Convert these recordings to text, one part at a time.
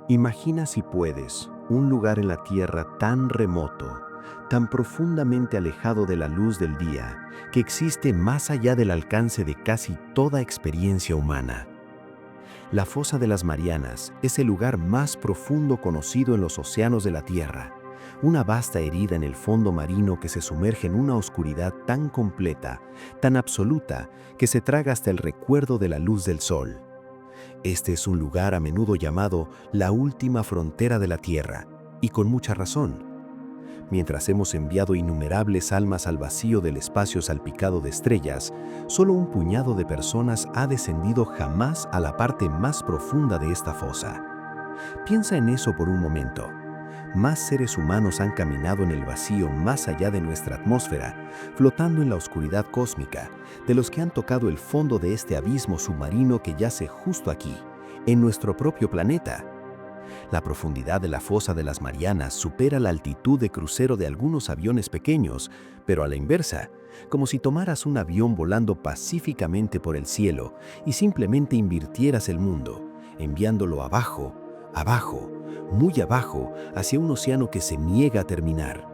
Imagina si puedes un lugar en la Tierra tan remoto, tan profundamente alejado de la luz del día, que existe más allá del alcance de casi toda experiencia humana. La Fosa de las Marianas es el lugar más profundo conocido en los océanos de la Tierra, una vasta herida en el fondo marino que se sumerge en una oscuridad tan completa, tan absoluta, que se traga hasta el recuerdo de la luz del sol. Este es un lugar a menudo llamado la última frontera de la Tierra, y con mucha razón. Mientras hemos enviado innumerables almas al vacío del espacio salpicado de estrellas, solo un puñado de personas ha descendido jamás a la parte más profunda de esta fosa. Piensa en eso por un momento. Más seres humanos han caminado en el vacío más allá de nuestra atmósfera, flotando en la oscuridad cósmica, de los que han tocado el fondo de este abismo submarino que yace justo aquí, en nuestro propio planeta. La profundidad de la fosa de las Marianas supera la altitud de crucero de algunos aviones pequeños, pero a la inversa, como si tomaras un avión volando pacíficamente por el cielo y simplemente invirtieras el mundo, enviándolo abajo, abajo, muy abajo, hacia un océano que se niega a terminar.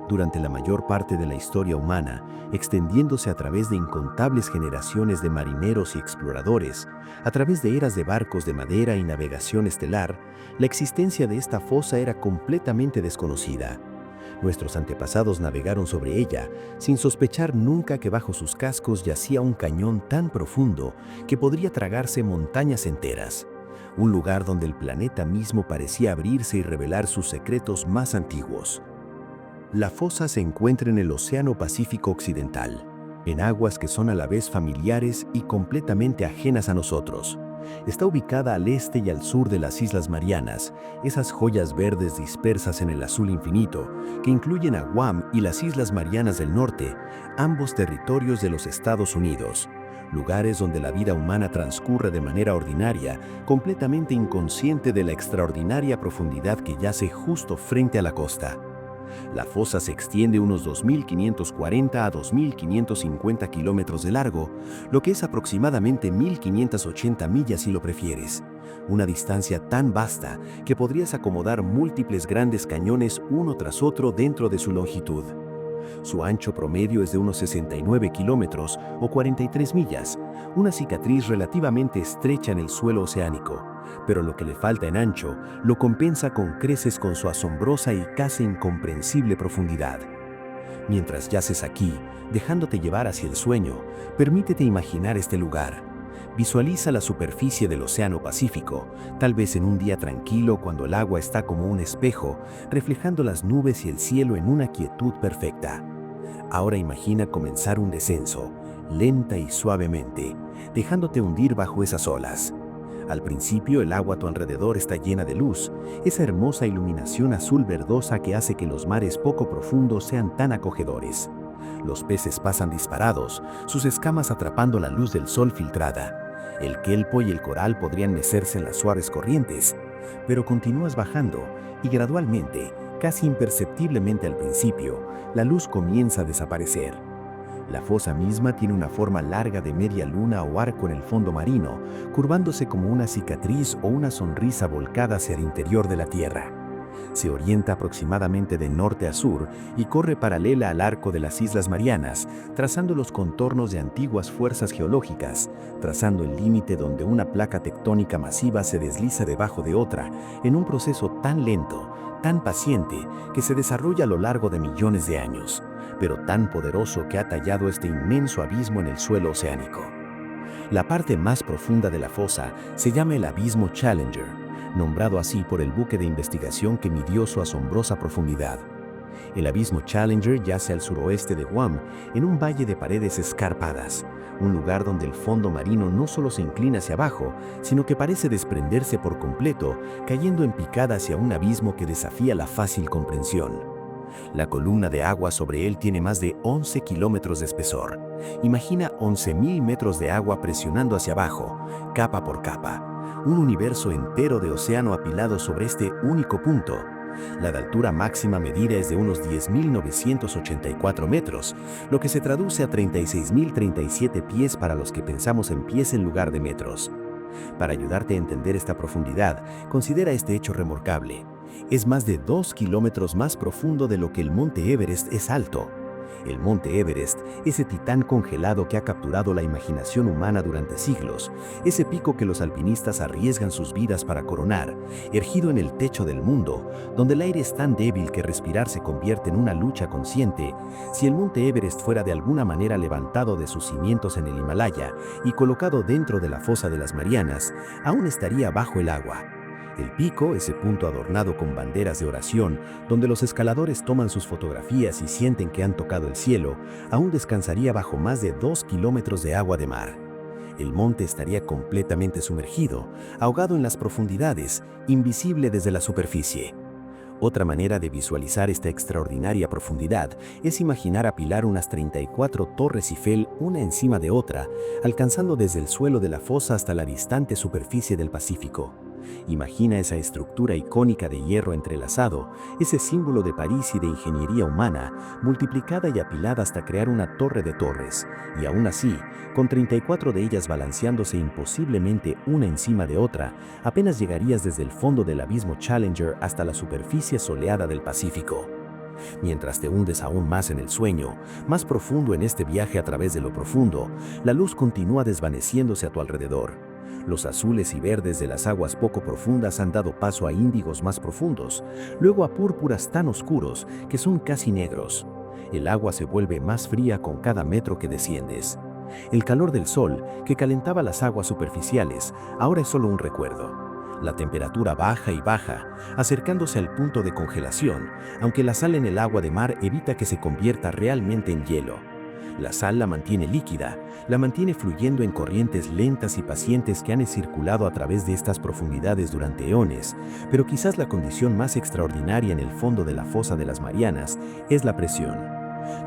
Durante la mayor parte de la historia humana, extendiéndose a través de incontables generaciones de marineros y exploradores, a través de eras de barcos de madera y navegación estelar, la existencia de esta fosa era completamente desconocida. Nuestros antepasados navegaron sobre ella, sin sospechar nunca que bajo sus cascos yacía un cañón tan profundo que podría tragarse montañas enteras. Un lugar donde el planeta mismo parecía abrirse y revelar sus secretos más antiguos. La fosa se encuentra en el Océano Pacífico Occidental, en aguas que son a la vez familiares y completamente ajenas a nosotros. Está ubicada al este y al sur de las Islas Marianas, esas joyas verdes dispersas en el azul infinito, que incluyen a Guam y las Islas Marianas del Norte, ambos territorios de los Estados Unidos. Lugares donde la vida humana transcurre de manera ordinaria, completamente inconsciente de la extraordinaria profundidad que yace justo frente a la costa. La fosa se extiende unos 2.540 a 2.550 kilómetros de largo, lo que es aproximadamente 1.580 millas si lo prefieres. Una distancia tan vasta que podrías acomodar múltiples grandes cañones uno tras otro dentro de su longitud. Su ancho promedio es de unos 69 kilómetros o 43 millas, una cicatriz relativamente estrecha en el suelo oceánico, pero lo que le falta en ancho lo compensa con creces con su asombrosa y casi incomprensible profundidad. Mientras yaces aquí, dejándote llevar hacia el sueño, permítete imaginar este lugar. Visualiza la superficie del Océano Pacífico, tal vez en un día tranquilo cuando el agua está como un espejo, reflejando las nubes y el cielo en una quietud perfecta. Ahora imagina comenzar un descenso, lenta y suavemente, dejándote hundir bajo esas olas. Al principio el agua a tu alrededor está llena de luz, esa hermosa iluminación azul verdosa que hace que los mares poco profundos sean tan acogedores. Los peces pasan disparados, sus escamas atrapando la luz del sol filtrada. El kelpo y el coral podrían mecerse en las suaves corrientes, pero continúas bajando y gradualmente, casi imperceptiblemente al principio, la luz comienza a desaparecer. La fosa misma tiene una forma larga de media luna o arco en el fondo marino, curvándose como una cicatriz o una sonrisa volcada hacia el interior de la Tierra. Se orienta aproximadamente de norte a sur y corre paralela al arco de las Islas Marianas, trazando los contornos de antiguas fuerzas geológicas, trazando el límite donde una placa tectónica masiva se desliza debajo de otra, en un proceso tan lento, tan paciente, que se desarrolla a lo largo de millones de años, pero tan poderoso que ha tallado este inmenso abismo en el suelo oceánico. La parte más profunda de la fosa se llama el Abismo Challenger, nombrado así por el buque de investigación que midió su asombrosa profundidad. El Abismo Challenger yace al suroeste de Guam, en un valle de paredes escarpadas, un lugar donde el fondo marino no solo se inclina hacia abajo, sino que parece desprenderse por completo, cayendo en picada hacia un abismo que desafía la fácil comprensión. La columna de agua sobre él tiene más de 11 kilómetros de espesor. Imagina 11.000 metros de agua presionando hacia abajo, capa por capa. Un universo entero de océano apilado sobre este único punto. La de altura máxima medida es de unos 10.984 metros, lo que se traduce a 36.037 pies para los que pensamos en pies en lugar de metros. Para ayudarte a entender esta profundidad, considera este hecho remarcable. Es más de 2 kilómetros más profundo de lo que el monte Everest es alto. El monte Everest, ese titán congelado que ha capturado la imaginación humana durante siglos, ese pico que los alpinistas arriesgan sus vidas para coronar, erguido en el techo del mundo, donde el aire es tan débil que respirar se convierte en una lucha consciente. Si el monte Everest fuera de alguna manera levantado de sus cimientos en el Himalaya y colocado dentro de la fosa de las Marianas, aún estaría bajo el agua. El pico, ese punto adornado con banderas de oración, donde los escaladores toman sus fotografías y sienten que han tocado el cielo, aún descansaría bajo más de 2 kilómetros de agua de mar. El monte estaría completamente sumergido, ahogado en las profundidades, invisible desde la superficie. Otra manera de visualizar esta extraordinaria profundidad es imaginar apilar unas 34 torres Eiffel una encima de otra, alcanzando desde el suelo de la fosa hasta la distante superficie del Pacífico. Imagina esa estructura icónica de hierro entrelazado, ese símbolo de París y de ingeniería humana, multiplicada y apilada hasta crear una torre de torres, y aún así, con 34 de ellas balanceándose imposiblemente una encima de otra, apenas llegarías desde el fondo del abismo Challenger hasta la superficie soleada del Pacífico. Mientras te hundes aún más en el sueño, más profundo en este viaje a través de lo profundo, la luz continúa desvaneciéndose a tu alrededor. Los azules y verdes de las aguas poco profundas han dado paso a índigos más profundos, luego a púrpuras tan oscuros que son casi negros. El agua se vuelve más fría con cada metro que desciendes. El calor del sol, que calentaba las aguas superficiales, ahora es solo un recuerdo. La temperatura baja y baja, acercándose al punto de congelación, aunque la sal en el agua de mar evita que se convierta realmente en hielo. La sal la mantiene líquida, la mantiene fluyendo en corrientes lentas y pacientes que han circulado a través de estas profundidades durante eones, pero quizás la condición más extraordinaria en el fondo de la fosa de las Marianas es la presión.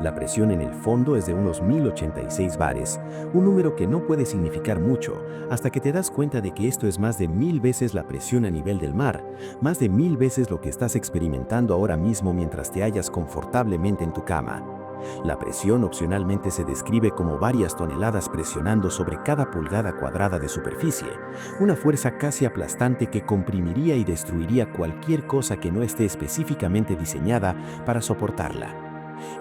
La presión en el fondo es de unos 1086 bares, un número que no puede significar mucho hasta que te das cuenta de que esto es más de 1000 veces la presión a nivel del mar, más de 1000 veces lo que estás experimentando ahora mismo mientras te hallas confortablemente en tu cama. La presión opcionalmente se describe como varias toneladas presionando sobre cada pulgada cuadrada de superficie, una fuerza casi aplastante que comprimiría y destruiría cualquier cosa que no esté específicamente diseñada para soportarla.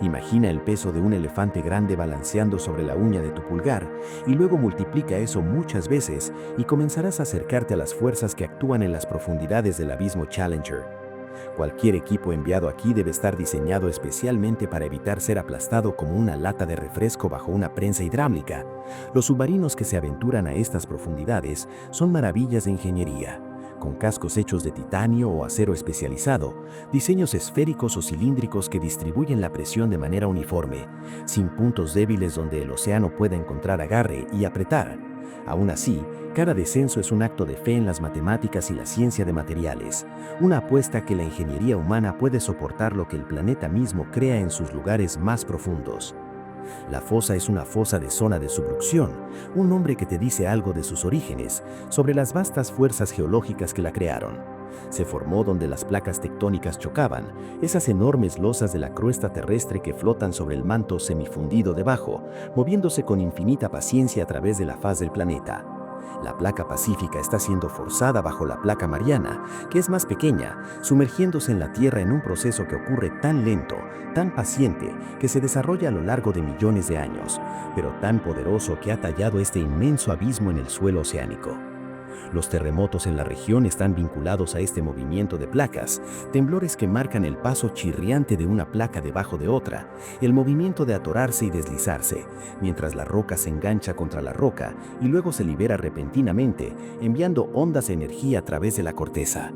Imagina el peso de un elefante grande balanceando sobre la uña de tu pulgar y luego multiplica eso muchas veces y comenzarás a acercarte a las fuerzas que actúan en las profundidades del abismo Challenger. Cualquier equipo enviado aquí debe estar diseñado especialmente para evitar ser aplastado como una lata de refresco bajo una prensa hidráulica. Los submarinos que se aventuran a estas profundidades son maravillas de ingeniería, con cascos hechos de titanio o acero especializado, diseños esféricos o cilíndricos que distribuyen la presión de manera uniforme, sin puntos débiles donde el océano pueda encontrar agarre y apretar. Aún así, cada descenso es un acto de fe en las matemáticas y la ciencia de materiales, una apuesta que la ingeniería humana puede soportar lo que el planeta mismo crea en sus lugares más profundos. La fosa es una fosa de zona de subducción, un nombre que te dice algo de sus orígenes, sobre las vastas fuerzas geológicas que la crearon. Se formó donde las placas tectónicas chocaban, esas enormes losas de la crosta terrestre que flotan sobre el manto semifundido debajo, moviéndose con infinita paciencia a través de la faz del planeta. La placa pacífica está siendo forzada bajo la placa mariana, que es más pequeña, sumergiéndose en la Tierra en un proceso que ocurre tan lento, tan paciente, que se desarrolla a lo largo de millones de años, pero tan poderoso que ha tallado este inmenso abismo en el suelo oceánico. Los terremotos en la región están vinculados a este movimiento de placas, temblores que marcan el paso chirriante de una placa debajo de otra, el movimiento de atorarse y deslizarse, mientras la roca se engancha contra la roca y luego se libera repentinamente, enviando ondas de energía a través de la corteza.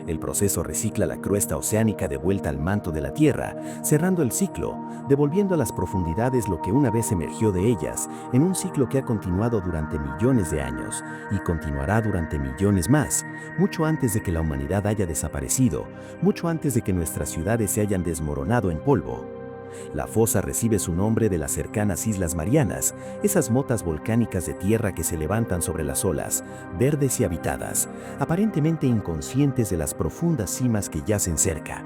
El proceso recicla la crosta oceánica de vuelta al manto de la Tierra, cerrando el ciclo, devolviendo a las profundidades lo que una vez emergió de ellas, en un ciclo que ha continuado durante millones de años y continuará durante millones más, mucho antes de que la humanidad haya desaparecido, mucho antes de que nuestras ciudades se hayan desmoronado en polvo. La fosa recibe su nombre de las cercanas Islas Marianas, esas motas volcánicas de tierra que se levantan sobre las olas, verdes y habitadas, aparentemente inconscientes de las profundas cimas que yacen cerca.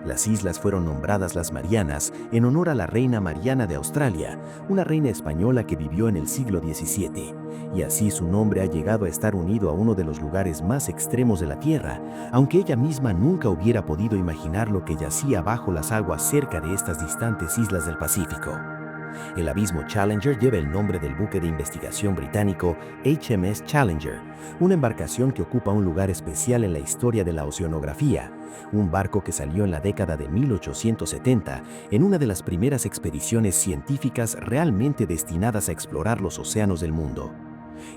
Las islas fueron nombradas las Marianas en honor a la reina Mariana de Australia, una reina española que vivió en el siglo XVII, y así su nombre ha llegado a estar unido a uno de los lugares más extremos de la Tierra, aunque ella misma nunca hubiera podido imaginar lo que yacía bajo las aguas cerca de estas distantes islas del Pacífico. El abismo Challenger lleva el nombre del buque de investigación británico HMS Challenger, una embarcación que ocupa un lugar especial en la historia de la oceanografía, un barco que salió en la década de 1870 en una de las primeras expediciones científicas realmente destinadas a explorar los océanos del mundo.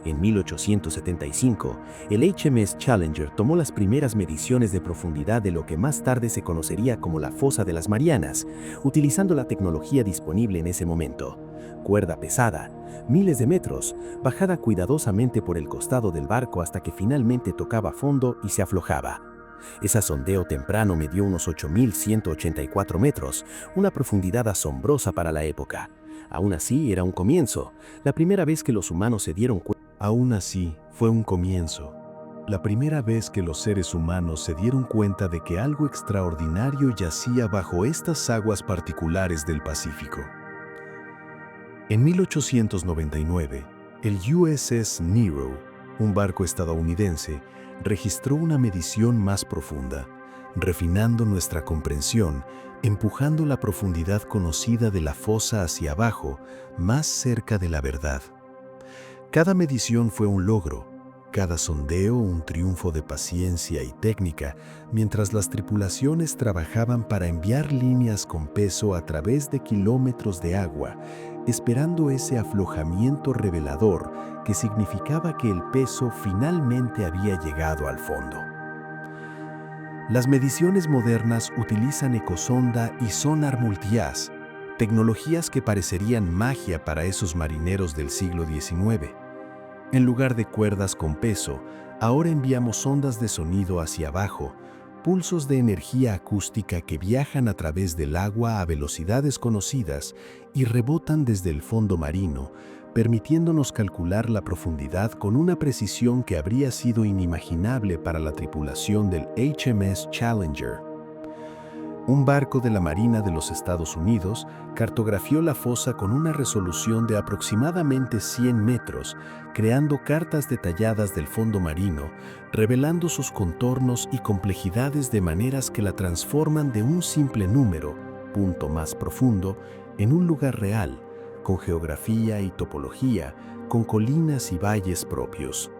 En 1875, el HMS Challenger tomó las primeras mediciones de profundidad de lo que más tarde se conocería como la Fosa de las Marianas, utilizando la tecnología disponible en ese momento. Cuerda pesada, miles de metros, bajada cuidadosamente por el costado del barco hasta que finalmente tocaba fondo y se aflojaba. Ese sondeo temprano midió unos 8.184 metros, una profundidad asombrosa para la época. Aún así, era un comienzo, la primera vez que los humanos se dieron cuenta. Aún así, fue un comienzo. La primera vez que los seres humanos se dieron cuenta de que algo extraordinario yacía bajo estas aguas particulares del Pacífico. En 1899, el USS Nero, un barco estadounidense, registró una medición más profunda, refinando nuestra comprensión, empujando la profundidad conocida de la fosa hacia abajo, más cerca de la verdad. Cada medición fue un logro, cada sondeo un triunfo de paciencia y técnica, mientras las tripulaciones trabajaban para enviar líneas con peso a través de kilómetros de agua, esperando ese aflojamiento revelador que significaba que el peso finalmente había llegado al fondo. Las mediciones modernas utilizan ecosonda y sonar multihaz, tecnologías que parecerían magia para esos marineros del siglo XIX. En lugar de cuerdas con peso, ahora enviamos ondas de sonido hacia abajo, pulsos de energía acústica que viajan a través del agua a velocidades conocidas y rebotan desde el fondo marino, permitiéndonos calcular la profundidad con una precisión que habría sido inimaginable para la tripulación del HMS Challenger. Un barco de la Marina de los Estados Unidos cartografió la fosa con una resolución de aproximadamente 100 metros, creando cartas detalladas del fondo marino, revelando sus contornos y complejidades de maneras que la transforman de un simple número, punto más profundo, en un lugar real, con geografía y topología, con colinas y valles propios.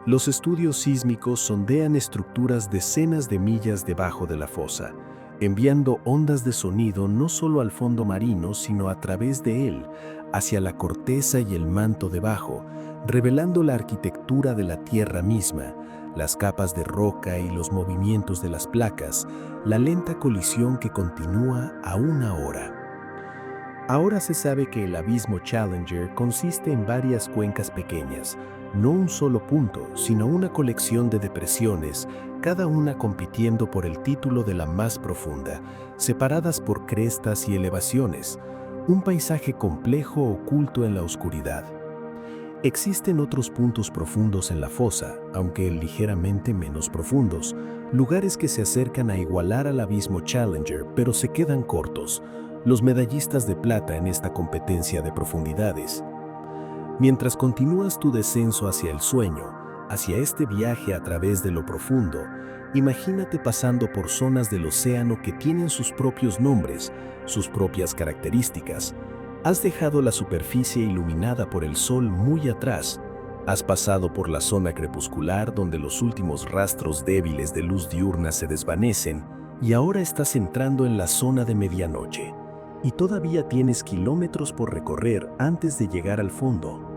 Los estudios sísmicos sondean estructuras decenas de millas debajo de la fosa, enviando ondas de sonido no solo al fondo marino, sino a través de él, hacia la corteza y el manto debajo, revelando la arquitectura de la Tierra misma, las capas de roca y los movimientos de las placas, la lenta colisión que continúa aún ahora. Ahora se sabe que el abismo Challenger consiste en varias cuencas pequeñas, no un solo punto, sino una colección de depresiones, cada una compitiendo por el título de la más profunda, separadas por crestas y elevaciones, un paisaje complejo oculto en la oscuridad. Existen otros puntos profundos en la fosa, aunque ligeramente menos profundos, lugares que se acercan a igualar al abismo Challenger, pero se quedan cortos, los medallistas de plata en esta competencia de profundidades. Mientras continúas tu descenso hacia el sueño, hacia este viaje a través de lo profundo, imagínate pasando por zonas del océano que tienen sus propios nombres, sus propias características. Has dejado la superficie iluminada por el sol muy atrás. Has pasado por la zona crepuscular donde los últimos rastros débiles de luz diurna se desvanecen y ahora estás entrando en la zona de medianoche. Y todavía tienes kilómetros por recorrer antes de llegar al fondo.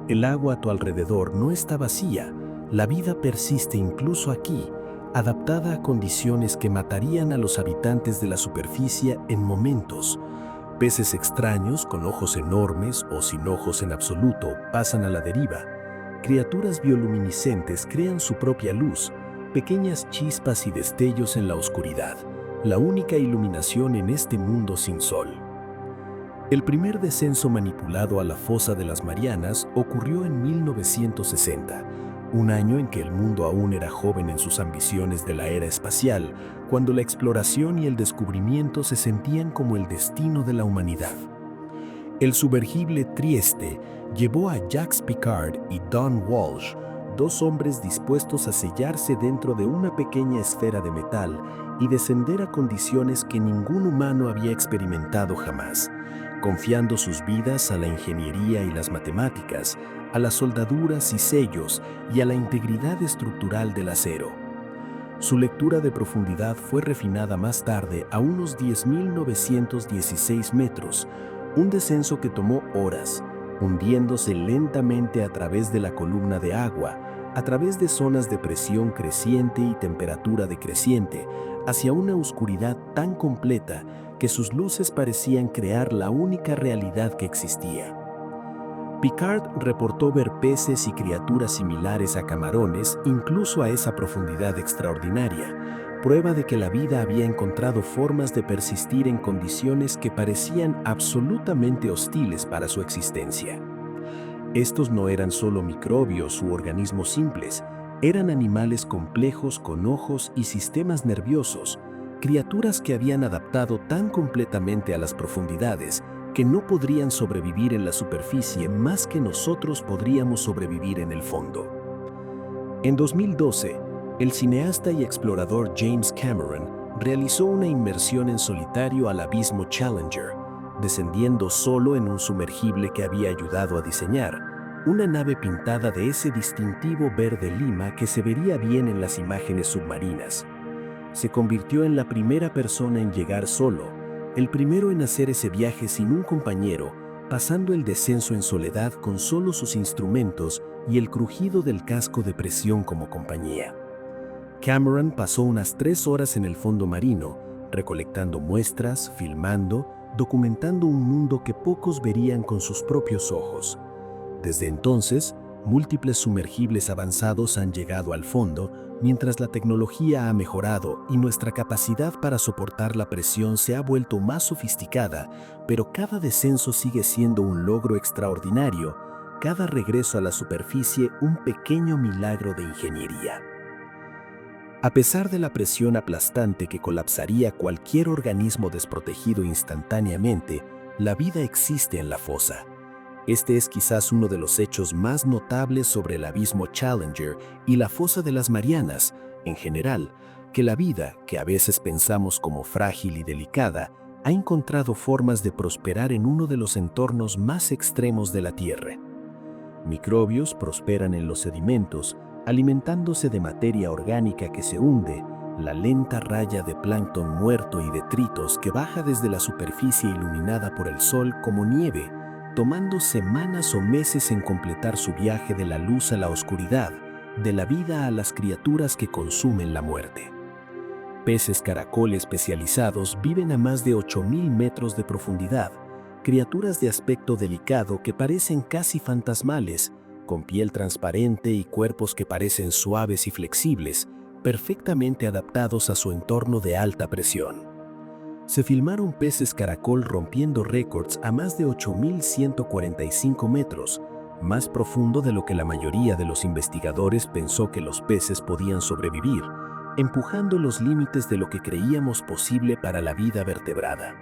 El agua a tu alrededor no está vacía, la vida persiste incluso aquí, adaptada a condiciones que matarían a los habitantes de la superficie en momentos. Peces extraños con ojos enormes o sin ojos en absoluto pasan a la deriva. Criaturas bioluminiscentes crean su propia luz, pequeñas chispas y destellos en la oscuridad, la única iluminación en este mundo sin sol. El primer descenso manipulado a la fosa de las Marianas ocurrió en 1960, Un año en que el mundo aún era joven en sus ambiciones de la era espacial, cuando la exploración y el descubrimiento se sentían como el destino de la humanidad. El sumergible Trieste llevó a Jacques Piccard y Don Walsh, dos hombres dispuestos a sellarse dentro de una pequeña esfera de metal y descender a condiciones que ningún humano había experimentado jamás, confiando sus vidas a la ingeniería y las matemáticas, a las soldaduras y sellos y a la integridad estructural del acero. Su lectura de profundidad fue refinada más tarde a unos 10.916 metros, un descenso que tomó horas, hundiéndose lentamente a través de la columna de agua, a través de zonas de presión creciente y temperatura decreciente, hacia una oscuridad tan completa que sus luces parecían crear la única realidad que existía. Piccard reportó ver peces y criaturas similares a camarones incluso a esa profundidad extraordinaria, prueba de que la vida había encontrado formas de persistir en condiciones que parecían absolutamente hostiles para su existencia. Estos no eran solo microbios u organismos simples, eran animales complejos con ojos y sistemas nerviosos, criaturas que habían adaptado tan completamente a las profundidades que no podrían sobrevivir en la superficie más que nosotros podríamos sobrevivir en el fondo. En 2012, el cineasta y explorador James Cameron realizó una inmersión en solitario al abismo Challenger, descendiendo solo en un sumergible que había ayudado a diseñar, una nave pintada de ese distintivo verde lima que se vería bien en las imágenes submarinas. Se convirtió en la primera persona en llegar solo, el primero en hacer ese viaje sin un compañero, pasando el descenso en soledad con solo sus instrumentos y el crujido del casco de presión como compañía. Cameron pasó unas 3 horas en el fondo marino, recolectando muestras, filmando, documentando un mundo que pocos verían con sus propios ojos. Desde entonces, múltiples sumergibles avanzados han llegado al fondo, mientras la tecnología ha mejorado y nuestra capacidad para soportar la presión se ha vuelto más sofisticada, pero cada descenso sigue siendo un logro extraordinario, cada regreso a la superficie un pequeño milagro de ingeniería. A pesar de la presión aplastante que colapsaría cualquier organismo desprotegido instantáneamente, la vida existe en la fosa. Este es quizás uno de los hechos más notables sobre el abismo Challenger y la fosa de las Marianas, en general, que la vida, que a veces pensamos como frágil y delicada, ha encontrado formas de prosperar en uno de los entornos más extremos de la Tierra. Microbios prosperan en los sedimentos, alimentándose de materia orgánica que se hunde, la lenta raya de plancton muerto y detritos que baja desde la superficie iluminada por el sol como nieve, tomando semanas o meses en completar su viaje de la luz a la oscuridad, de la vida a las criaturas que consumen la muerte. Peces caracol especializados viven a más de 8.000 metros de profundidad, criaturas de aspecto delicado que parecen casi fantasmales, con piel transparente y cuerpos que parecen suaves y flexibles, perfectamente adaptados a su entorno de alta presión. Se filmaron peces caracol rompiendo récords a más de 8.145 metros, más profundo de lo que la mayoría de los investigadores pensó que los peces podían sobrevivir, empujando los límites de lo que creíamos posible para la vida vertebrada.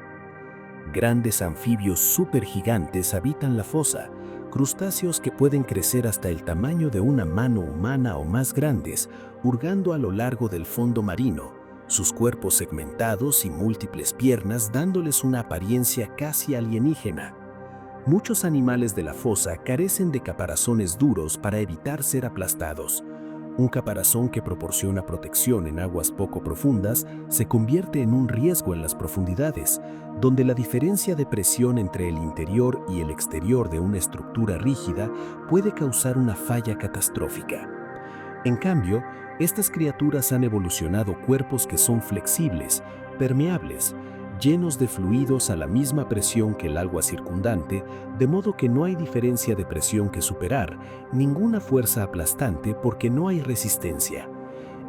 Grandes anfibios supergigantes habitan la fosa, crustáceos que pueden crecer hasta el tamaño de una mano humana o más grandes, hurgando a lo largo del fondo marino, sus cuerpos segmentados y múltiples piernas dándoles una apariencia casi alienígena. Muchos animales de la fosa carecen de caparazones duros para evitar ser aplastados. Un caparazón que proporciona protección en aguas poco profundas se convierte en un riesgo en las profundidades, donde la diferencia de presión entre el interior y el exterior de una estructura rígida puede causar una falla catastrófica. En cambio, estas criaturas han evolucionado cuerpos que son flexibles, permeables, llenos de fluidos a la misma presión que el agua circundante, de modo que no hay diferencia de presión que superar, ninguna fuerza aplastante porque no hay resistencia.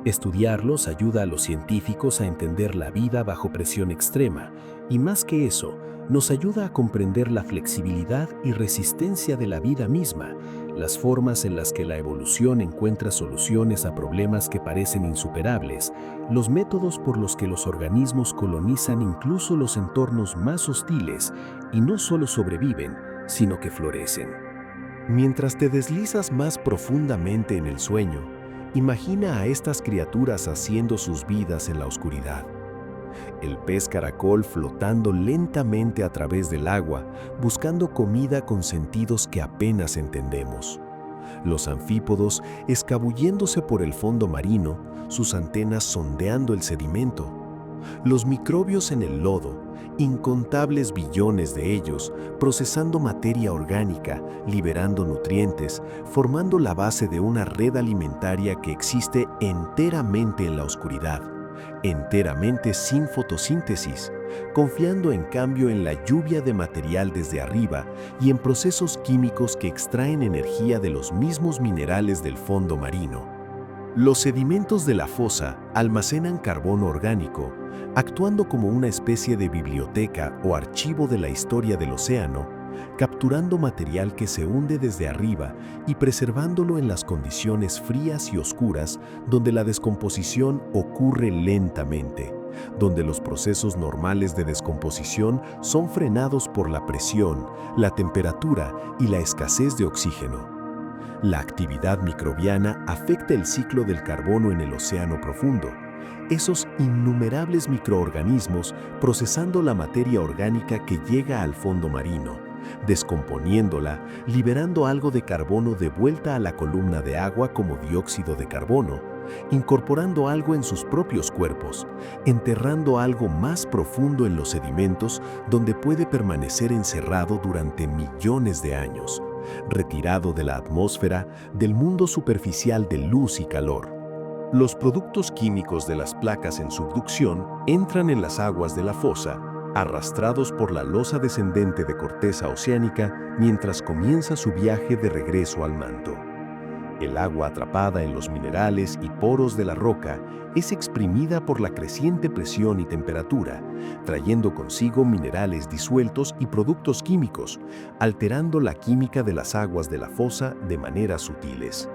Estudiarlos ayuda a los científicos a entender la vida bajo presión extrema, y más que eso, nos ayuda a comprender la flexibilidad y resistencia de la vida misma, las formas en las que la evolución encuentra soluciones a problemas que parecen insuperables, los métodos por los que los organismos colonizan incluso los entornos más hostiles y no solo sobreviven, sino que florecen. Mientras te deslizas más profundamente en el sueño, imagina a estas criaturas haciendo sus vidas en la oscuridad. El pez caracol flotando lentamente a través del agua, buscando comida con sentidos que apenas entendemos. Los anfípodos escabulléndose por el fondo marino, sus antenas sondeando el sedimento. Los microbios en el lodo, incontables billones de ellos, procesando materia orgánica, liberando nutrientes, formando la base de una red alimentaria que existe enteramente en la oscuridad, enteramente sin fotosíntesis, confiando en cambio en la lluvia de material desde arriba y en procesos químicos que extraen energía de los mismos minerales del fondo marino. Los sedimentos de la fosa almacenan carbono orgánico, actuando como una especie de biblioteca o archivo de la historia del océano, capturando material que se hunde desde arriba y preservándolo en las condiciones frías y oscuras donde la descomposición ocurre lentamente, donde los procesos normales de descomposición son frenados por la presión, la temperatura y la escasez de oxígeno. La actividad microbiana afecta el ciclo del carbono en el océano profundo. Esos innumerables microorganismos procesando la materia orgánica que llega al fondo marino, descomponiéndola, liberando algo de carbono de vuelta a la columna de agua como dióxido de carbono, incorporando algo en sus propios cuerpos, enterrando algo más profundo en los sedimentos donde puede permanecer encerrado durante millones de años, retirado de la atmósfera, del mundo superficial de luz y calor. Los productos químicos de las placas en subducción entran en las aguas de la fosa, arrastrados por la losa descendente de corteza oceánica mientras comienza su viaje de regreso al manto. El agua atrapada en los minerales y poros de la roca es exprimida por la creciente presión y temperatura, trayendo consigo minerales disueltos y productos químicos, alterando la química de las aguas de la fosa de maneras sutiles.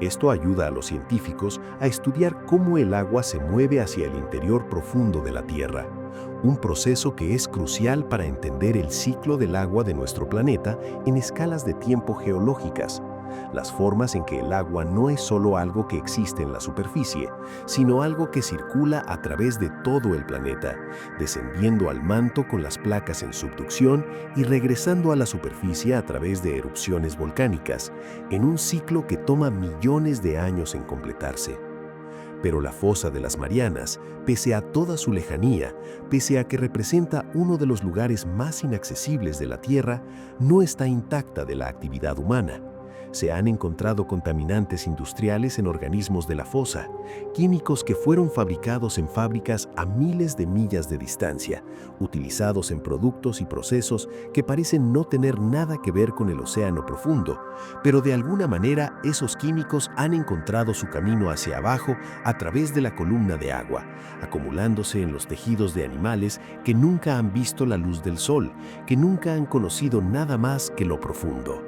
Esto ayuda a los científicos a estudiar cómo el agua se mueve hacia el interior profundo de la Tierra, un proceso que es crucial para entender el ciclo del agua de nuestro planeta en escalas de tiempo geológicas, las formas en que el agua no es solo algo que existe en la superficie, sino algo que circula a través de todo el planeta, descendiendo al manto con las placas en subducción y regresando a la superficie a través de erupciones volcánicas, en un ciclo que toma millones de años en completarse. Pero la fosa de las Marianas, pese a toda su lejanía, pese a que representa uno de los lugares más inaccesibles de la Tierra, no está intacta de la actividad humana. Se han encontrado contaminantes industriales en organismos de la fosa, químicos que fueron fabricados en fábricas a miles de millas de distancia, utilizados en productos y procesos que parecen no tener nada que ver con el océano profundo, pero de alguna manera esos químicos han encontrado su camino hacia abajo a través de la columna de agua, acumulándose en los tejidos de animales que nunca han visto la luz del sol, que nunca han conocido nada más que lo profundo.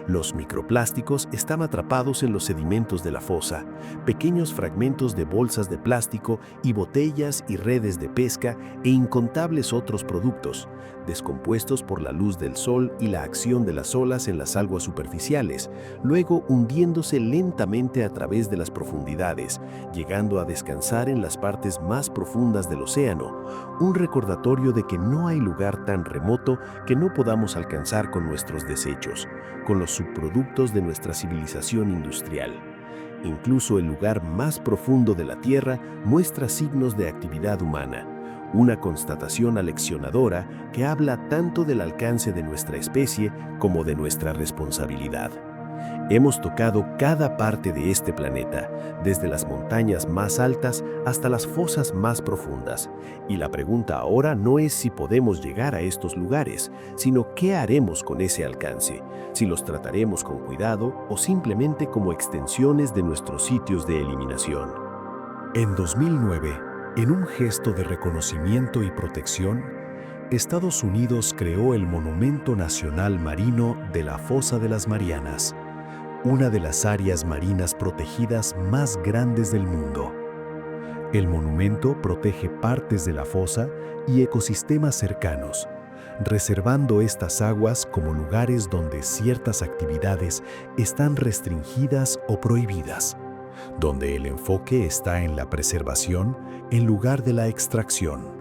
Los microplásticos están atrapados en los sedimentos de la fosa, pequeños fragmentos de bolsas de plástico y botellas y redes de pesca e incontables otros productos, descompuestos por la luz del sol y la acción de las olas en las aguas superficiales, luego hundiéndose lentamente a través de las profundidades, llegando a descansar en las partes más profundas del océano, un recordatorio de que no hay lugar tan remoto que no podamos alcanzar con nuestros desechos, con los subproductos de nuestra civilización industrial. Incluso el lugar más profundo de la Tierra muestra signos de actividad humana, una constatación aleccionadora que habla tanto del alcance de nuestra especie como de nuestra responsabilidad. Hemos tocado cada parte de este planeta, desde las montañas más altas hasta las fosas más profundas. Y la pregunta ahora no es si podemos llegar a estos lugares, sino qué haremos con ese alcance, si los trataremos con cuidado o simplemente como extensiones de nuestros sitios de eliminación. En 2009, en un gesto de reconocimiento y protección, Estados Unidos creó el Monumento Nacional Marino de la Fosa de las Marianas, una de las áreas marinas protegidas más grandes del mundo. El monumento protege partes de la fosa y ecosistemas cercanos, reservando estas aguas como lugares donde ciertas actividades están restringidas o prohibidas, donde el enfoque está en la preservación en lugar de la extracción.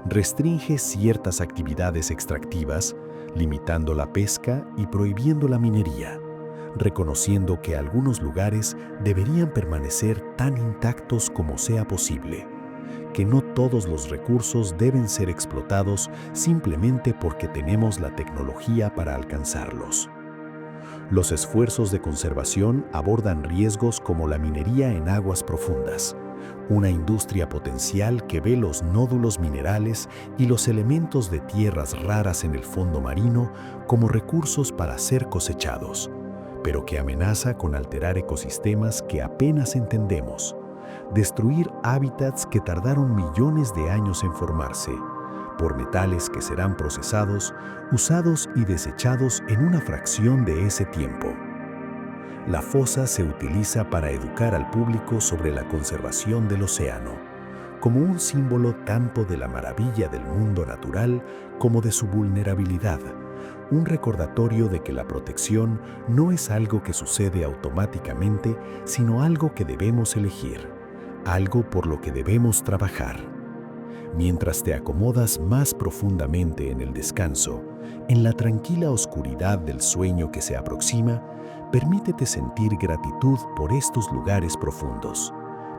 Restringe ciertas actividades extractivas, limitando la pesca y prohibiendo la minería, reconociendo que algunos lugares deberían permanecer tan intactos como sea posible, que no todos los recursos deben ser explotados simplemente porque tenemos la tecnología para alcanzarlos. Los esfuerzos de conservación abordan riesgos como la minería en aguas profundas, una industria potencial que ve los nódulos minerales y los elementos de tierras raras en el fondo marino como recursos para ser cosechados, pero que amenaza con alterar ecosistemas que apenas entendemos, destruir hábitats que tardaron millones de años en formarse, por metales que serán procesados, usados y desechados en una fracción de ese tiempo. La fosa se utiliza para educar al público sobre la conservación del océano, como un símbolo tanto de la maravilla del mundo natural como de su vulnerabilidad, un recordatorio de que la protección no es algo que sucede automáticamente, sino algo que debemos elegir, algo por lo que debemos trabajar. Mientras te acomodas más profundamente en el descanso, en la tranquila oscuridad del sueño que se aproxima, permítete sentir gratitud por estos lugares profundos,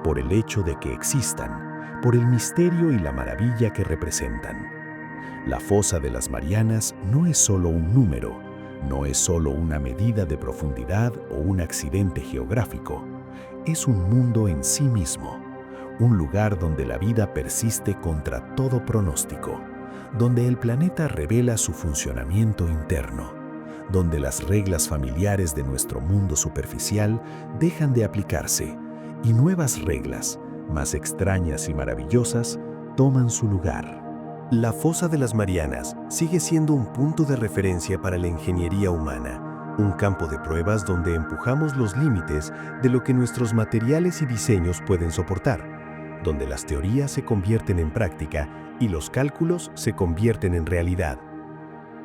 por el hecho de que existan, por el misterio y la maravilla que representan. La Fosa de las Marianas no es solo un número, no es solo una medida de profundidad o un accidente geográfico, es un mundo en sí mismo. Un lugar donde la vida persiste contra todo pronóstico, donde el planeta revela su funcionamiento interno, donde las reglas familiares de nuestro mundo superficial dejan de aplicarse y nuevas reglas, más extrañas y maravillosas, toman su lugar. La Fosa de las Marianas sigue siendo un punto de referencia para la ingeniería humana, un campo de pruebas donde empujamos los límites de lo que nuestros materiales y diseños pueden soportar, donde las teorías se convierten en práctica y los cálculos se convierten en realidad.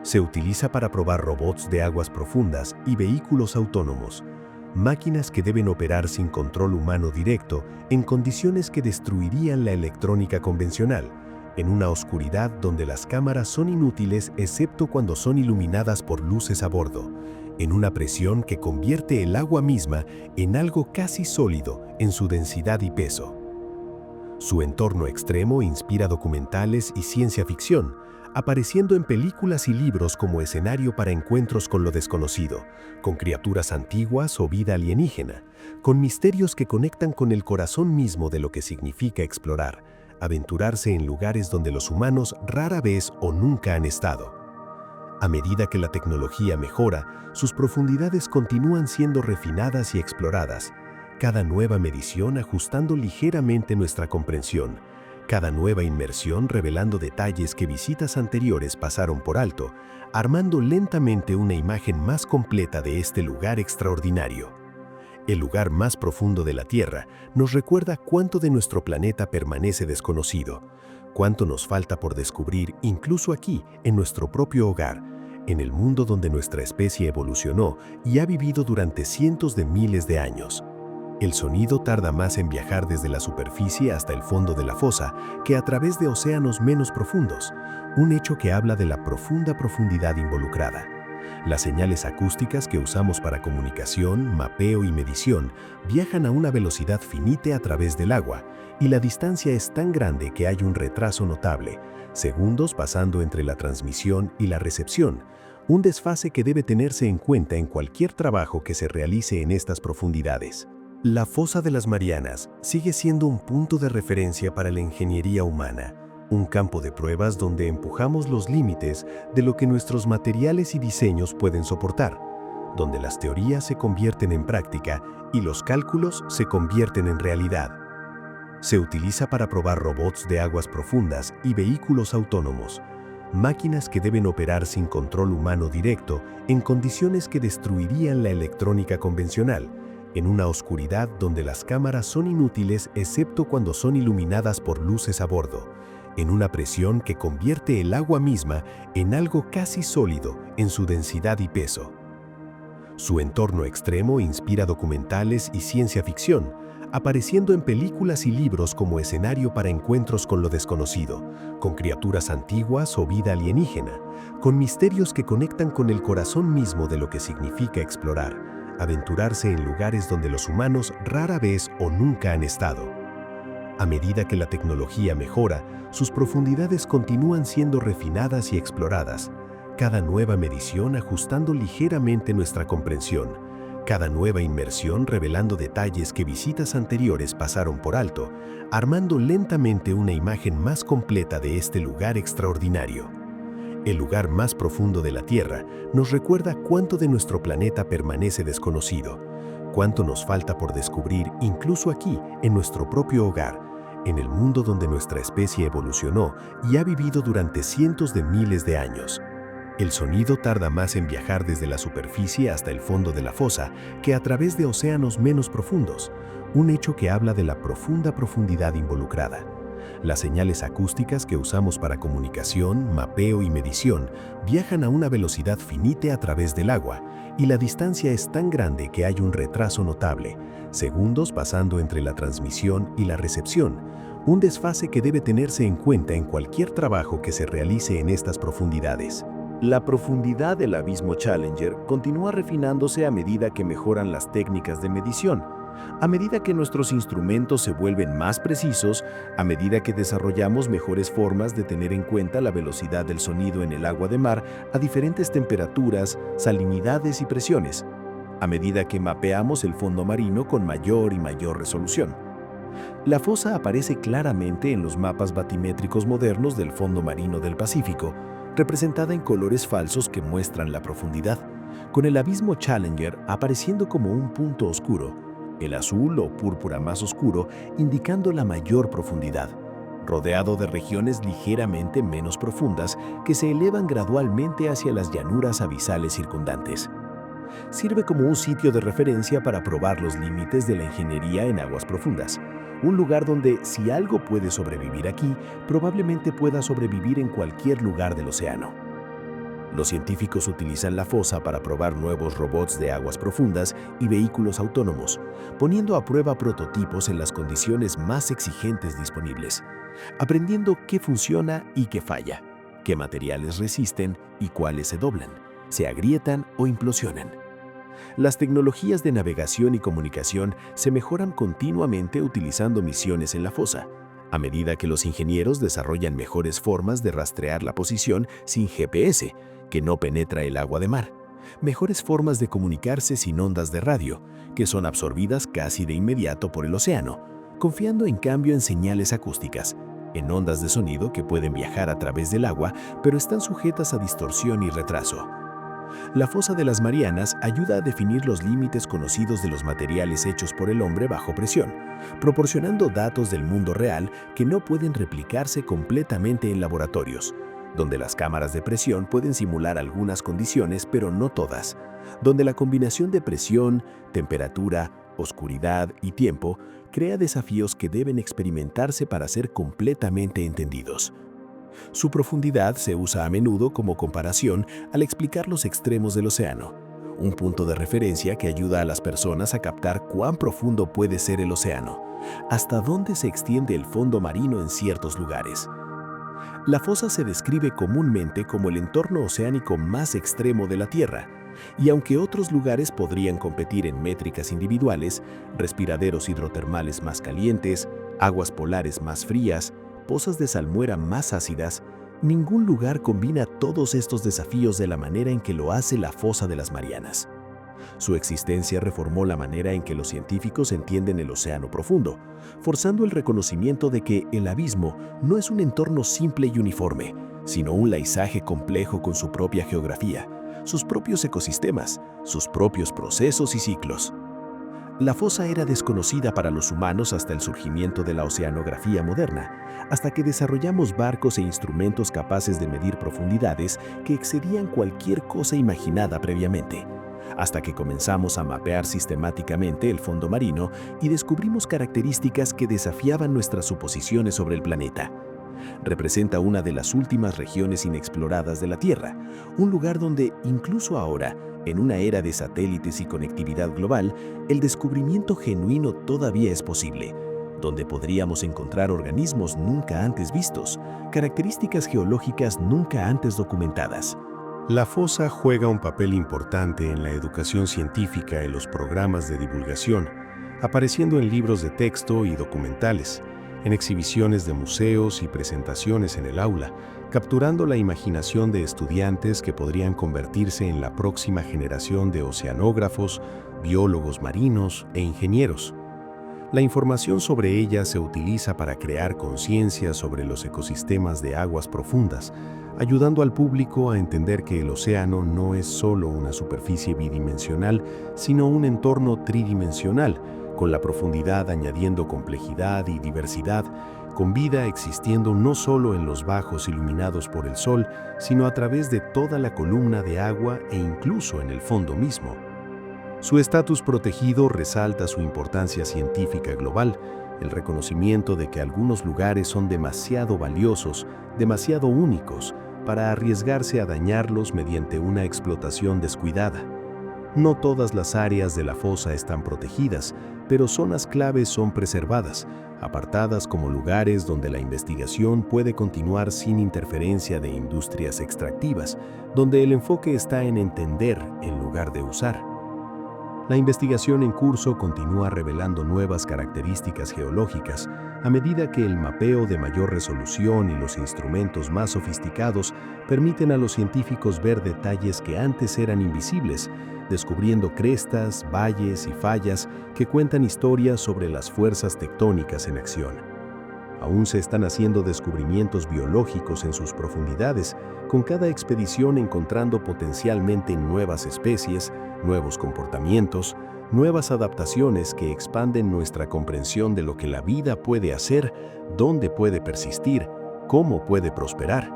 Se utiliza para probar robots de aguas profundas y vehículos autónomos, máquinas que deben operar sin control humano directo en condiciones que destruirían la electrónica convencional, en una oscuridad donde las cámaras son inútiles excepto cuando son iluminadas por luces a bordo, en una presión que convierte el agua misma en algo casi sólido en su densidad y peso. Su entorno extremo inspira documentales y ciencia ficción, apareciendo en películas y libros como escenario para encuentros con lo desconocido, con criaturas antiguas o vida alienígena, con misterios que conectan con el corazón mismo de lo que significa explorar, aventurarse en lugares donde los humanos rara vez o nunca han estado. A medida que la tecnología mejora, sus profundidades continúan siendo refinadas y exploradas, cada nueva medición ajustando ligeramente nuestra comprensión, cada nueva inmersión revelando detalles que visitas anteriores pasaron por alto, armando lentamente una imagen más completa de este lugar extraordinario. El lugar más profundo de la Tierra nos recuerda cuánto de nuestro planeta permanece desconocido, cuánto nos falta por descubrir incluso aquí, en nuestro propio hogar, en el mundo donde nuestra especie evolucionó y ha vivido durante cientos de miles de años. El sonido tarda más en viajar desde la superficie hasta el fondo de la fosa que a través de océanos menos profundos, un hecho que habla de la profunda profundidad involucrada. Las señales acústicas que usamos para comunicación, mapeo y medición viajan a una velocidad finita a través del agua, y la distancia es tan grande que hay un retraso notable, segundos pasando entre la transmisión y la recepción, un desfase que debe tenerse en cuenta en cualquier trabajo que se realice en estas profundidades. La Fosa de las Marianas sigue siendo un punto de referencia para la ingeniería humana, un campo de pruebas donde empujamos los límites de lo que nuestros materiales y diseños pueden soportar, donde las teorías se convierten en práctica y los cálculos se convierten en realidad. Se utiliza para probar robots de aguas profundas y vehículos autónomos, máquinas que deben operar sin control humano directo en condiciones que destruirían la electrónica convencional, en una oscuridad donde las cámaras son inútiles excepto cuando son iluminadas por luces a bordo, en una presión que convierte el agua misma en algo casi sólido en su densidad y peso. Su entorno extremo inspira documentales y ciencia ficción, apareciendo en películas y libros como escenario para encuentros con lo desconocido, con criaturas antiguas o vida alienígena, con misterios que conectan con el corazón mismo de lo que significa explorar, aventurarse en lugares donde los humanos rara vez o nunca han estado. A medida que la tecnología mejora, sus profundidades continúan siendo refinadas y exploradas, cada nueva medición ajustando ligeramente nuestra comprensión, cada nueva inmersión revelando detalles que visitas anteriores pasaron por alto, armando lentamente una imagen más completa de este lugar extraordinario. El lugar más profundo de la Tierra nos recuerda cuánto de nuestro planeta permanece desconocido, cuánto nos falta por descubrir incluso aquí, en nuestro propio hogar, en el mundo donde nuestra especie evolucionó y ha vivido durante cientos de miles de años. El sonido tarda más en viajar desde la superficie hasta el fondo de la fosa que a través de océanos menos profundos, un hecho que habla de la profunda profundidad involucrada. Las señales acústicas que usamos para comunicación, mapeo y medición viajan a una velocidad finita a través del agua, y la distancia es tan grande que hay un retraso notable, segundos pasando entre la transmisión y la recepción, un desfase que debe tenerse en cuenta en cualquier trabajo que se realice en estas profundidades. La profundidad del abismo Challenger continúa refinándose a medida que mejoran las técnicas de medición, a medida que nuestros instrumentos se vuelven más precisos, a medida que desarrollamos mejores formas de tener en cuenta la velocidad del sonido en el agua de mar a diferentes temperaturas, salinidades y presiones, a medida que mapeamos el fondo marino con mayor y mayor resolución. La fosa aparece claramente en los mapas batimétricos modernos del fondo marino del Pacífico, representada en colores falsos que muestran la profundidad, con el abismo Challenger apareciendo como un punto oscuro, el azul o púrpura más oscuro indicando la mayor profundidad, rodeado de regiones ligeramente menos profundas que se elevan gradualmente hacia las llanuras abisales circundantes. Sirve como un sitio de referencia para probar los límites de la ingeniería en aguas profundas, un lugar donde, si algo puede sobrevivir aquí, probablemente pueda sobrevivir en cualquier lugar del océano. Los científicos utilizan la fosa para probar nuevos robots de aguas profundas y vehículos autónomos, poniendo a prueba prototipos en las condiciones más exigentes disponibles, aprendiendo qué funciona y qué falla, qué materiales resisten y cuáles se doblan, se agrietan o implosionan. Las tecnologías de navegación y comunicación se mejoran continuamente utilizando misiones en la fosa, a medida que los ingenieros desarrollan mejores formas de rastrear la posición sin GPS, que no penetra el agua de mar, mejores formas de comunicarse sin ondas de radio, que son absorbidas casi de inmediato por el océano, confiando en cambio en señales acústicas, en ondas de sonido que pueden viajar a través del agua, pero están sujetas a distorsión y retraso. La fosa de las Marianas ayuda a definir los límites conocidos de los materiales hechos por el hombre bajo presión, proporcionando datos del mundo real que no pueden replicarse completamente en laboratorios, donde las cámaras de presión pueden simular algunas condiciones, pero no todas, donde la combinación de presión, temperatura, oscuridad y tiempo crea desafíos que deben experimentarse para ser completamente entendidos. Su profundidad se usa a menudo como comparación al explicar los extremos del océano, un punto de referencia que ayuda a las personas a captar cuán profundo puede ser el océano, hasta dónde se extiende el fondo marino en ciertos lugares. La fosa se describe comúnmente como el entorno oceánico más extremo de la Tierra, y aunque otros lugares podrían competir en métricas individuales, respiraderos hidrotermales más calientes, aguas polares más frías, pozas de salmuera más ácidas, ningún lugar combina todos estos desafíos de la manera en que lo hace la fosa de las Marianas. Su existencia reformó la manera en que los científicos entienden el océano profundo, forzando el reconocimiento de que el abismo no es un entorno simple y uniforme, sino un paisaje complejo con su propia geografía, sus propios ecosistemas, sus propios procesos y ciclos. La fosa era desconocida para los humanos hasta el surgimiento de la oceanografía moderna, hasta que desarrollamos barcos e instrumentos capaces de medir profundidades que excedían cualquier cosa imaginada previamente, hasta que comenzamos a mapear sistemáticamente el fondo marino y descubrimos características que desafiaban nuestras suposiciones sobre el planeta. Representa una de las últimas regiones inexploradas de la Tierra, un lugar donde, incluso ahora, en una era de satélites y conectividad global, el descubrimiento genuino todavía es posible, donde podríamos encontrar organismos nunca antes vistos, características geológicas nunca antes documentadas. La fosa juega un papel importante en la educación científica en los programas de divulgación, apareciendo en libros de texto y documentales, en exhibiciones de museos y presentaciones en el aula, capturando la imaginación de estudiantes que podrían convertirse en la próxima generación de oceanógrafos, biólogos marinos e ingenieros. La información sobre ella se utiliza para crear conciencia sobre los ecosistemas de aguas profundas, ayudando al público a entender que el océano no es solo una superficie bidimensional, sino un entorno tridimensional, con la profundidad añadiendo complejidad y diversidad, con vida existiendo no solo en los bajos iluminados por el sol, sino a través de toda la columna de agua e incluso en el fondo mismo. Su estatus protegido resalta su importancia científica global, el reconocimiento de que algunos lugares son demasiado valiosos, demasiado únicos, para arriesgarse a dañarlos mediante una explotación descuidada. No todas las áreas de la fosa están protegidas, pero zonas claves son preservadas, apartadas como lugares donde la investigación puede continuar sin interferencia de industrias extractivas, donde el enfoque está en entender en lugar de usar. La investigación en curso continúa revelando nuevas características geológicas a medida que el mapeo de mayor resolución y los instrumentos más sofisticados permiten a los científicos ver detalles que antes eran invisibles, descubriendo crestas, valles y fallas que cuentan historias sobre las fuerzas tectónicas en acción. Aún se están haciendo descubrimientos biológicos en sus profundidades, con cada expedición encontrando potencialmente nuevas especies, nuevos comportamientos, nuevas adaptaciones que expanden nuestra comprensión de lo que la vida puede hacer, dónde puede persistir, cómo puede prosperar.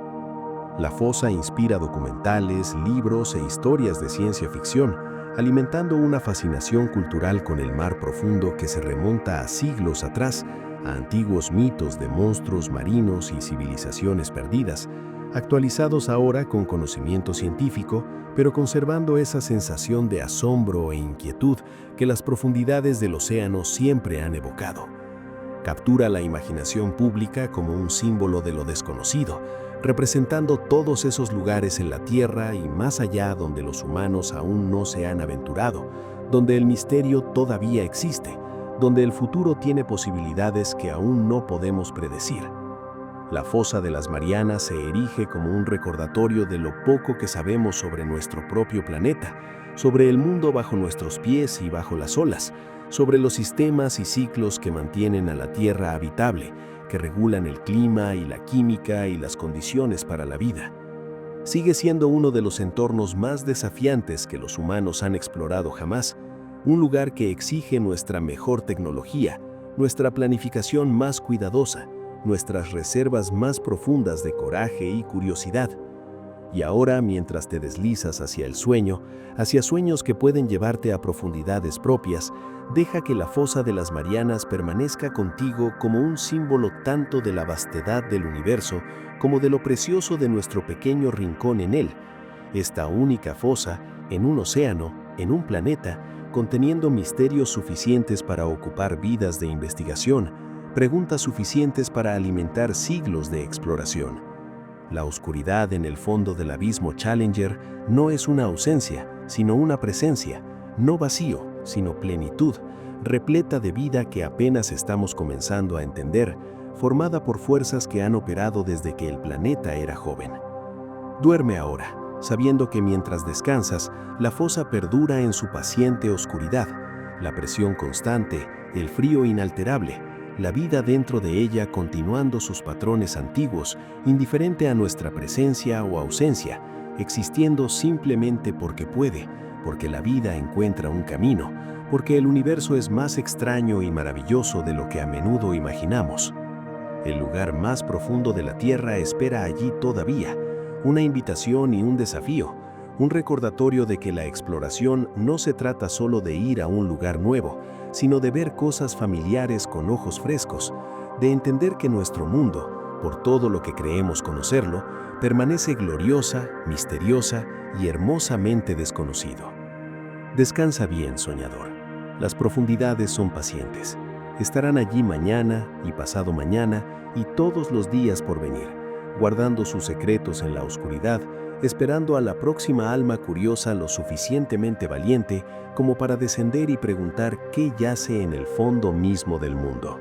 La fosa inspira documentales, libros e historias de ciencia ficción, alimentando una fascinación cultural con el mar profundo que se remonta a siglos atrás, a antiguos mitos de monstruos marinos y civilizaciones perdidas, actualizados ahora con conocimiento científico, pero conservando esa sensación de asombro e inquietud que las profundidades del océano siempre han evocado. Captura la imaginación pública como un símbolo de lo desconocido, representando todos esos lugares en la Tierra y más allá donde los humanos aún no se han aventurado, donde el misterio todavía existe, donde el futuro tiene posibilidades que aún no podemos predecir. La fosa de las Marianas se erige como un recordatorio de lo poco que sabemos sobre nuestro propio planeta, sobre el mundo bajo nuestros pies y bajo las olas, sobre los sistemas y ciclos que mantienen a la Tierra habitable, que regulan el clima y la química y las condiciones para la vida. Sigue siendo uno de los entornos más desafiantes que los humanos han explorado jamás, un lugar que exige nuestra mejor tecnología, nuestra planificación más cuidadosa, nuestras reservas más profundas de coraje y curiosidad. Y ahora, mientras te deslizas hacia el sueño, hacia sueños que pueden llevarte a profundidades propias, deja que la fosa de las Marianas permanezca contigo como un símbolo tanto de la vastedad del universo como de lo precioso de nuestro pequeño rincón en él. Esta única fosa, en un océano, en un planeta, conteniendo misterios suficientes para ocupar vidas de investigación, preguntas suficientes para alimentar siglos de exploración. La oscuridad en el fondo del abismo Challenger no es una ausencia, sino una presencia, no vacío, sino plenitud, repleta de vida que apenas estamos comenzando a entender, formada por fuerzas que han operado desde que el planeta era joven. Duerme ahora, sabiendo que mientras descansas, la fosa perdura en su paciente oscuridad, la presión constante, el frío inalterable, la vida dentro de ella continuando sus patrones antiguos, indiferente a nuestra presencia o ausencia, existiendo simplemente porque puede, porque la vida encuentra un camino, porque el universo es más extraño y maravilloso de lo que a menudo imaginamos. El lugar más profundo de la Tierra espera allí todavía, una invitación y un desafío, un recordatorio de que la exploración no se trata solo de ir a un lugar nuevo, sino de ver cosas familiares con ojos frescos, de entender que nuestro mundo, por todo lo que creemos conocerlo, permanece gloriosa, misteriosa y hermosamente desconocido. Descansa bien, soñador. Las profundidades son pacientes. Estarán allí mañana y pasado mañana y todos los días por venir, guardando sus secretos en la oscuridad, esperando a la próxima alma curiosa lo suficientemente valiente como para descender y preguntar qué yace en el fondo mismo del mundo.